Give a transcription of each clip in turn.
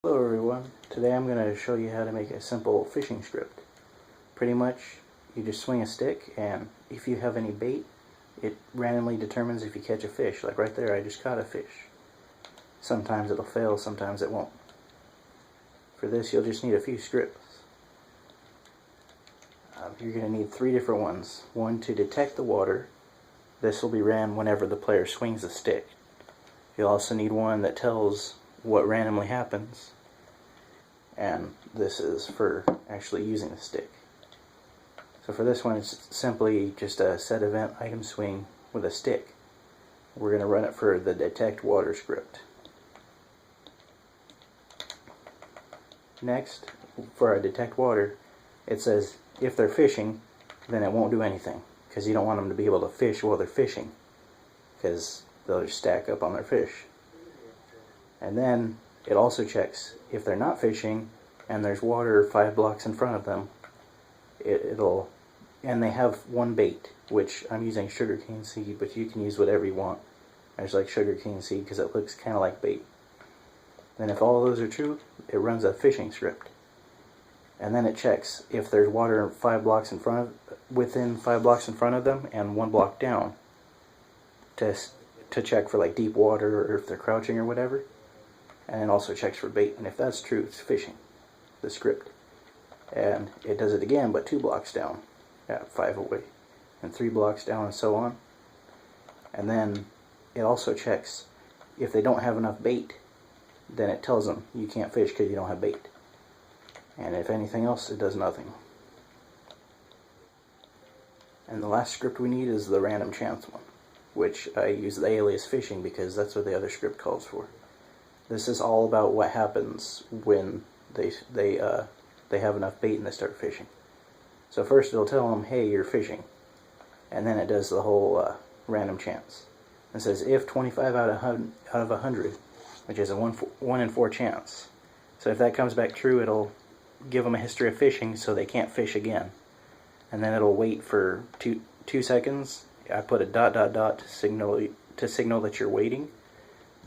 Hello everyone, today I'm going to show you how to make a simple fishing script. Pretty much you just swing a stick, and if you have any bait, it randomly determines if you catch a fish. Like right there, I just caught a fish. Sometimes it'll fail, sometimes it won't. For this you'll just need a few scripts. You're going to need 3 different ones. One to detect the water. This will be ran whenever the player swings the stick. You'll also need one that tells what randomly happens, and this is for actually using the stick. So for this one, it's simply just a set event item swing with a stick. We're going to run it for the detect water script. Next, for our detect water, it says if they're fishing, then it won't do anything, because you don't want them to be able to fish while they're fishing, because they'll just stack up on their fish. And then it also checks if they're not fishing and there's water 5 blocks in front of them, and they have one bait, which I'm using sugarcane seed, but you can use whatever you want. I just like sugarcane seed because it looks kind of like bait. Then if all those are true, it runs a fishing script. And then it checks if there's water 5 blocks in front of, within 5 blocks in front of them and 1 block down, to check for like deep water or if they're crouching or whatever. And it also checks for bait, and if that's true, it's fishing, the script. And it does it again, but 2 blocks down, 5 away, and 3 blocks down, and so on. And then it also checks if they don't have enough bait, then it tells them you can't fish because you don't have bait. And if anything else, it does nothing. And the last script we need is the random chance one, which I use the alias fishing because that's what the other script calls for. This is all about what happens when they have enough bait and they start fishing. So first it'll tell them, hey, you're fishing. And then it does the whole random chance. It says if 25 out of 100, which is a 1 in 4 chance. So if that comes back true, it'll give them a history of fishing so they can't fish again. And then it'll wait for 2 seconds. I put a ... to signal that you're waiting.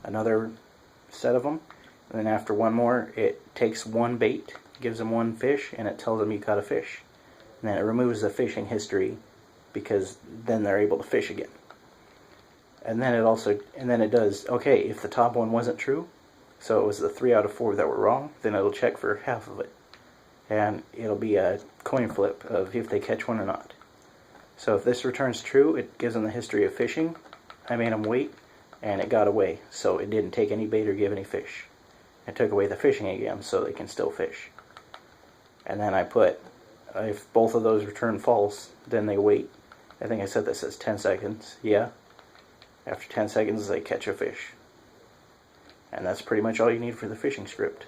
Another set of them, and then after one more, it takes 1 bait, gives them 1 fish, and it tells them you caught a fish. And then it removes the fishing history, because then they're able to fish again. And then it does, okay, if the top one wasn't true, so it was the 3 out of 4 that were wrong, then it'll check for half of it, and it'll be a coin flip of if they catch one or not. So if this returns true, it gives them the history of fishing. I made them wait, and it got away, so it didn't take any bait or give any fish. It took away the fishing again, so they can still fish. And then I put, if both of those return false, then they wait. I think I said this as 10 seconds, yeah. After 10 seconds, they catch a fish. And that's pretty much all you need for the fishing script.